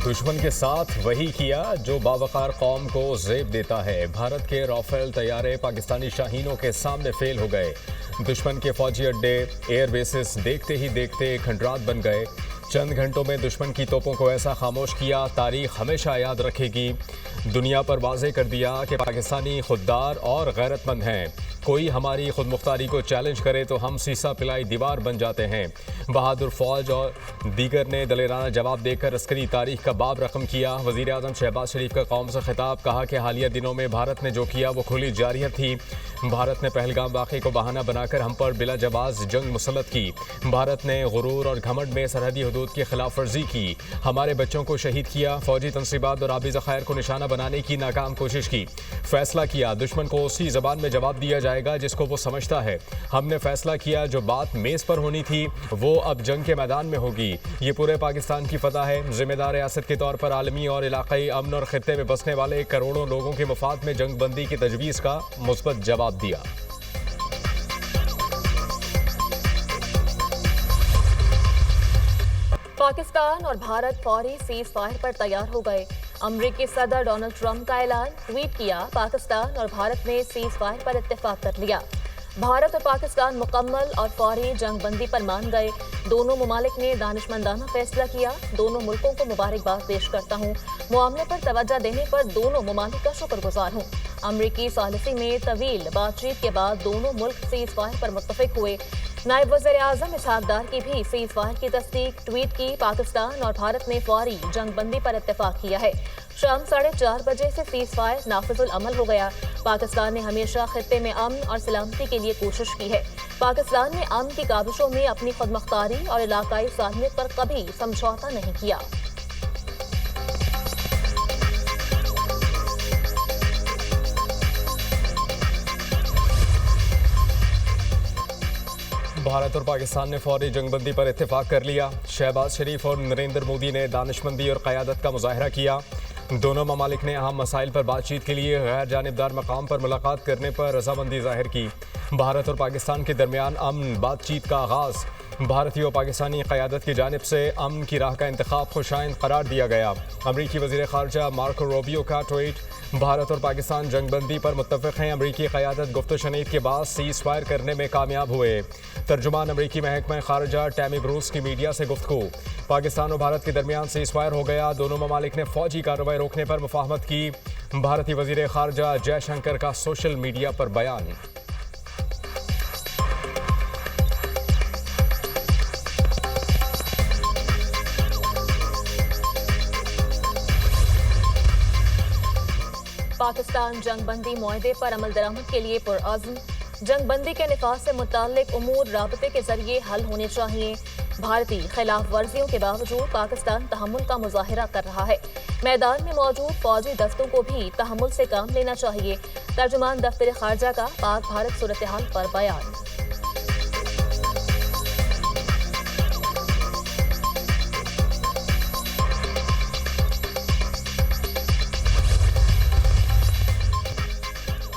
دشمن کے ساتھ وہی کیا جو باوقار قوم کو زیب دیتا ہے۔ بھارت کے رافیل طیارے پاکستانی شاہینوں کے سامنے فیل ہو گئے۔ دشمن کے فوجی اڈے ایئر بیسز دیکھتے ہی دیکھتے کھنڈرات بن گئے۔ چند گھنٹوں میں دشمن کی توپوں کو ایسا خاموش کیا، تاریخ ہمیشہ یاد رکھے گی۔ دنیا پر واضح کر دیا کہ پاکستانی خوددار اور غیرت مند ہیں۔ کوئی ہماری خود مختاری کو چیلنج کرے تو ہم سیسا پلائی دیوار بن جاتے ہیں۔ بہادر فوج اور دیگر نے دلیرانہ جواب دے کر عسکری تاریخ کا باب رقم کیا۔ وزیر اعظم شہباز شریف کا قوم سے خطاب، کہا کہ حالیہ دنوں میں بھارت نے جو کیا وہ کھلی جارحیت تھی۔ بھارت نے پہلگام واقعے کو بہانہ بنا کر ہم پر بلا جواز جنگ مسلط کی۔ بھارت نے غرور اور گھمنڈ میں سرحدی حدود کی خلاف ورزی کی، ہمارے بچوں کو شہید کیا، فوجی تنصیبات اور آبی ذخائر کو نشانہ بنانے کی ناکام کوشش کی۔ فیصلہ کیا، دشمن کو اسی زبان میں جواب دیا جائے گا جس کو وہ سمجھتا ہے۔ ہم نے فیصلہ کیا، جو بات میز پر ہونی تھی وہ اب جنگ کے میدان میں ہوگی۔ یہ پورے پاکستان کی فتح ہے۔ ذمہ دار ریاست کے طور پر عالمی اور علاقائی امن اور خطے میں بسنے والے کروڑوں لوگوں کے مفاد میں جنگ بندی کی تجویز کا مثبت جواب دیا۔ پاکستان اور بھارت فوری سیز فائر پر تیار ہو گئے۔ امریکی صدر ڈونلڈ ٹرمپ کا اعلان، ٹویٹ کیا، پاکستان اور بھارت نے سیز فائر پر اتفاق کر لیا۔ بھارت اور پاکستان مکمل اور فوری جنگ بندی پر مان گئے۔ دونوں ممالک نے دانشمندانہ فیصلہ کیا۔ دونوں ملکوں کو مبارکباد پیش کرتا ہوں۔ معاملے پر توجہ دینے پر دونوں ممالک کا شکر گزار ہوں۔ امریکی ثالثی میں طویل بات چیت کے بعد دونوں ملک سیز فائر پر متفق ہوئے۔ نائب وزیر اعظم اسحاق ڈار کی بھی سیز فائر کی تصدیق، ٹویٹ کی، پاکستان اور بھارت نے فوری جنگ بندی پر اتفاق کیا ہے۔ شام 4:30 بجے سے سیز فائر نافذ العمل ہو گیا۔ پاکستان نے ہمیشہ خطے میں امن اور سلامتی کے لیے کوشش کی ہے۔ پاکستان نے امن کی کاوشوں میں اپنی خود مختاری اور علاقائی صالحیت پر کبھی سمجھوتہ نہیں کیا۔ بھارت اور پاکستان نے فوری جنگ بندی پر اتفاق کر لیا۔ شہباز شریف اور نریندر مودی نے دانشمندی اور قیادت کا مظاہرہ کیا۔ دونوں ممالک نے اہم مسائل پر بات چیت کے لیے غیر جانبدار مقام پر ملاقات کرنے پر رضامندی ظاہر کی۔ بھارت اور پاکستان کے درمیان امن بات چیت کا آغاز۔ بھارتی و پاکستانی قیادت کی جانب سے امن کی راہ کا انتخاب خوشائند قرار دیا گیا۔ امریکی وزیر خارجہ مارکو روبیو کا ٹویٹ، بھارت اور پاکستان جنگ بندی پر متفق ہیں۔ امریکی قیادت گفت و شنید کے بعد سیز فائر کرنے میں کامیاب ہوئے۔ ترجمان امریکی محکمہ خارجہ ٹیمی بروس کی میڈیا سے گفتگو، پاکستان اور بھارت کے درمیان سیز فائر ہو گیا۔ دونوں ممالک نے فوجی کارروائی روکنے پر مفاہمت کی۔ بھارتی وزیر خارجہ جے شنکر کا سوشل میڈیا پر بیان۔ پاکستان جنگ بندی معاہدے پر عمل درآمد کے لیے پرعزم۔ جنگ بندی کے نفاذ سے متعلق امور رابطے کے ذریعے حل ہونے چاہیے۔ بھارتی خلاف ورزیوں کے باوجود پاکستان تحمل کا مظاہرہ کر رہا ہے۔ میدان میں موجود فوجی دستوں کو بھی تحمل سے کام لینا چاہیے۔ ترجمان دفتر خارجہ کا پاک بھارت صورتحال پر بیان۔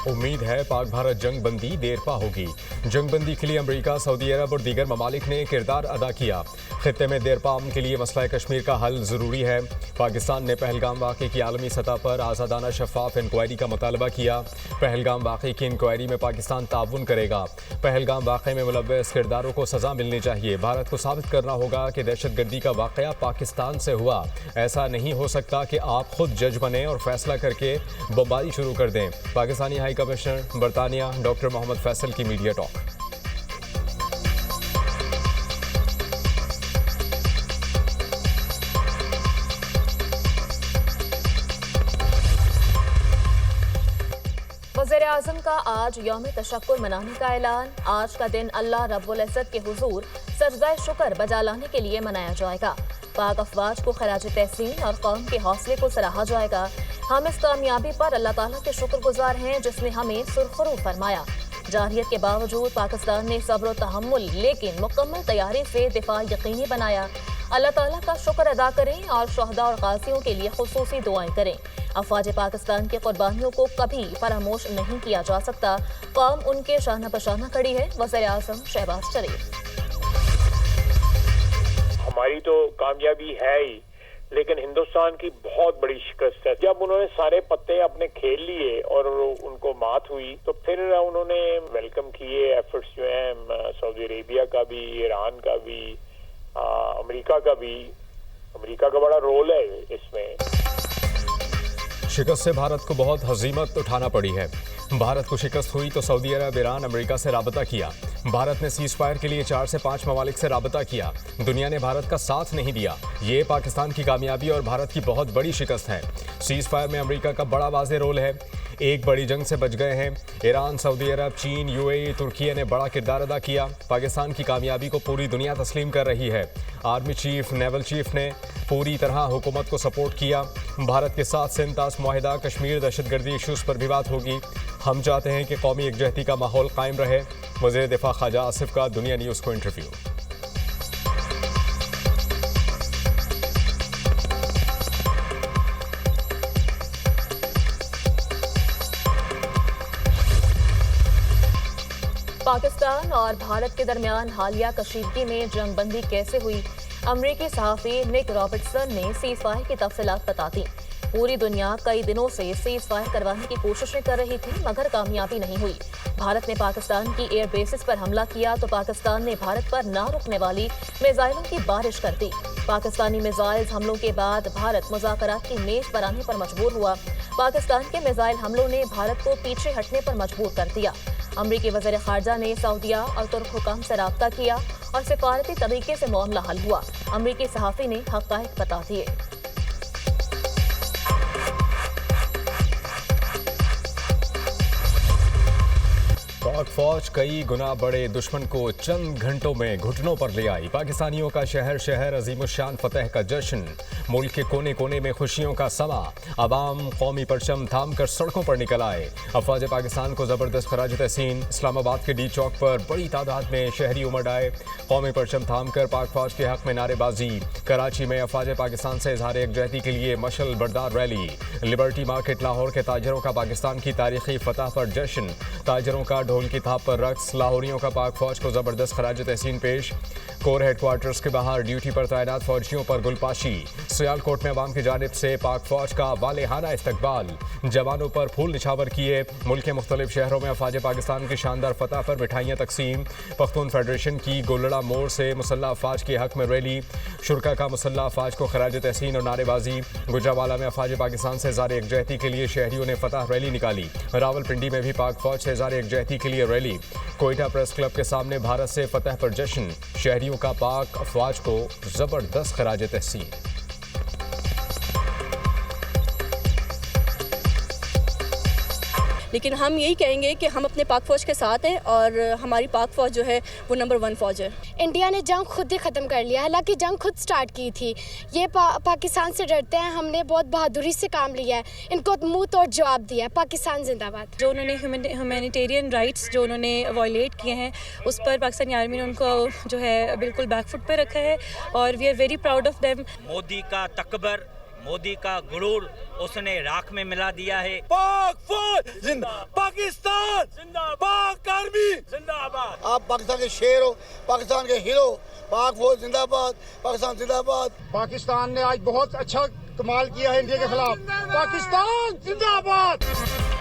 امید ہے پاک بھارت جنگ بندی دیر پا ہوگی۔ جنگ بندی کے لیے امریکہ، سعودی عرب اور دیگر ممالک نے کردار ادا کیا۔ خطے میں دیر پا امن کے لیے مسئلہ کشمیر کا حل ضروری ہے۔ پاکستان نے پہلگام واقعے کی عالمی سطح پر آزادانہ شفاف انکوائری کا مطالبہ کیا۔ پہلگام واقعے کی انکوائری میں پاکستان تعاون کرے گا۔ پہلگام واقعے میں ملوث کرداروں کو سزا ملنی چاہیے۔ بھارت کو ثابت کرنا ہوگا کہ دہشت گردی کا واقعہ پاکستان سے ہوا۔ ایسا نہیں ہو سکتا کہ آپ خود جج بنیں اور فیصلہ کر کے بمباری شروع کر دیں۔ پاکستانی ہائی کمشنر برطانیہ ڈاکٹر محمد فیصل کی میڈیا ٹاک۔ وزیر اعظم کا آج یوم تشکر منانے کا اعلان۔ آج کا دن اللہ رب العزت کے حضور سجدہ شکر بجا لانے کے لیے منایا جائے گا۔ پاک افواج کو خراج تحسین اور قوم کے حوصلے کو سراہا جائے گا۔ ہم اس کامیابی پر اللہ تعالیٰ کے شکر گزار ہیں جس نے ہمیں سرخرو فرمایا۔ جارحیت کے باوجود پاکستان نے صبر و تحمل لیکن مکمل تیاری سے دفاع یقینی بنایا۔ اللہ تعالیٰ کا شکر ادا کریں اور شہداء اور غازیوں کے لیے خصوصی دعائیں کریں۔ افواج پاکستان کی قربانیوں کو کبھی فراموش نہیں کیا جا سکتا۔ قوم ان کے شانہ بشانہ کھڑی ہے۔ وزیر اعظم شہباز شریف۔ ہماری تو کامیابی ہے ہی، لیکن ہندوستان کی بہت بڑی شکست ہے. جب انہوں نے سارے پتے اپنے کھیل لیے اور ان کو مات ہوئی تو پھر انہوں نے ویلکم کیے ایفرٹس جو ہیں سعودی عربیہ کا بھی, ایران کا بھی, امریکہ کا بھی. امریکہ کا بڑا رول ہے اس میں. شکست سے بھارت کو بہت ہزیمت اٹھانا پڑی ہے. بھارت کو شکست ہوئی تو سعودی عرب, ایران, امریکہ سے رابطہ کیا. بھارت نے سیز فائر کے لیے 4 سے 5 ممالک سے رابطہ کیا. دنیا نے بھارت کا ساتھ نہیں دیا. یہ پاکستان کی کامیابی اور بھارت کی بہت بڑی شکست ہے. سیز فائر میں امریکہ کا بڑا واضح رول ہے. ایک بڑی جنگ سے بچ گئے ہیں. ایران, سعودی عرب, چین, UAE, ترکیہ نے بڑا کردار ادا کیا. پاکستان کی کامیابی کو پوری دنیا تسلیم کر رہی ہے. آرمی چیف, نیول چیف نے پوری طرح حکومت کو سپورٹ کیا. بھارت کے ساتھ سنتاس معاہدہ, کشمیر, دہشت گردی ایشوز پر بھی بات ہوگی. ہم چاہتے ہیں کہ قومی یکجہتی کا ماحول قائم رہے. وزیر دفاع خواجہ آصف کا دنیا نیوز کو انٹرویو. پاکستان اور بھارت کے درمیان حالیہ کشیدگی میں جنگ بندی کیسے ہوئی؟ امریکی صحافی نک رابرٹسن نے سیز فائر کی تفصیلات بتا دیں. پوری دنیا کئی دنوں سے سیز فائر کروانے کی کوششیں کر رہی تھی مگر کامیابی نہیں ہوئی. بھارت نے پاکستان کی ایئر بیسز پر حملہ کیا تو پاکستان نے بھارت پر نہ رکنے والی میزائلوں کی بارش کر دی. پاکستانی میزائل حملوں کے بعد بھارت مذاکرات کی میز پر آنے پر مجبور ہوا. پاکستان کے میزائل حملوں نے بھارت کو پیچھے ہٹنے پر مجبور کر دیا. امریکی وزیر خارجہ نے سعودیہ اور ترک حکام سے رابطہ کیا اور سفارتی طریقے سے معاملہ حل ہوا. امریکی صحافی نے حقائق بتا دیے. پاک فوج کئی گنا بڑے دشمن کو چند گھنٹوں میں گھٹنوں پر لے آئی. پاکستانیوں کا شہر شہر عظیم الشان فتح کا جشن. ملک کے کونے کونے میں خوشیوں کا سما. عوام قومی پرچم تھام کر سڑکوں پر نکل آئے. افواج پاکستان کو زبردست خراج تحسین. اسلام آباد کے ڈی چوک پر بڑی تعداد میں شہری امڑ آئے. قومی پرچم تھام کر پاک فوج کے حق میں نعرے بازی. کراچی میں افواج پاکستان سے اظہار یکجہتی کے لیے مشعل بردار ریلی. لبرٹی مارکیٹ لاہور کے تاجروں کا پاکستان کی تاریخی فتح پر جشن. تاجروں کا ڈھول کی تھاپ پر رقص. لاہوریوں کا پاک فوج کو زبردست خراج تحسین پیش. کور ہیڈ کوارٹرز کے باہر ڈیوٹی پر تعینات فوجیوں پر گلپاشی. سیالکوٹ میں عوام کی جانب سے پاک فوج کا والہانہ استقبال. جوانوں پر پھول نچھاور کیے. ملک کے مختلف شہروں میں افواج پاکستان کی شاندار فتح پر مٹھائیاں تقسیم. پختون فیڈریشن کی گولڑا موڑ سے مسلح افواج کے حق میں ریلی. شرکا کا مسلح افواج کو خراج تحسین اور نعرے بازی. گجرانوالہ میں افواج پاکستان سے اظہار یکجہتی کے لیے شہریوں نے فتح ریلی نکالی. راولپنڈی میں بھی پاک فوج سے اظہار یکجہتی کے لیے ریلی. کوئٹہ پریس کلب کے سامنے بھارت سے فتح پر جشن. شہریوں کا پاک افواج کو زبردست خراج تحسین. لیکن ہم یہی کہیں گے کہ ہم اپنے پاک فوج کے ساتھ ہیں اور ہماری پاک فوج جو ہے وہ نمبر 1 فوج ہے. انڈیا نے جنگ خود ہی ختم کر لیا. حالانکہ جنگ خود سٹارٹ کی تھی. یہ پاکستان سے ڈرتے ہیں. ہم نے بہت بہادری سے کام لیا ہے. ان کو منہ توڑ جواب دیا ہے. پاکستان زندہ باد. جو انہوں نے ہیومینیٹیرین رائٹس جو انہوں نے وائلیٹ کیے ہیں اس پر پاکستانی آرمی نے ان کو جو ہے بالکل بیک فٹ پہ رکھا ہے اور we are very proud of them. Modi کا تکبر, مودی کا غرور اس نے راکھ میں ملا دیا ہے. پاک فوج زندہ, پاکستان زندہ, پاک آرمی زندہ باد. آپ پاکستان کے شیر ہو, پاکستان کے ہیرو. پاک فوج زندہ باد, پاکستان زندہ باد. پاکستان نے آج بہت اچھا کمال کیا ہے انڈیا کے خلاف. پاکستان زندہ باد.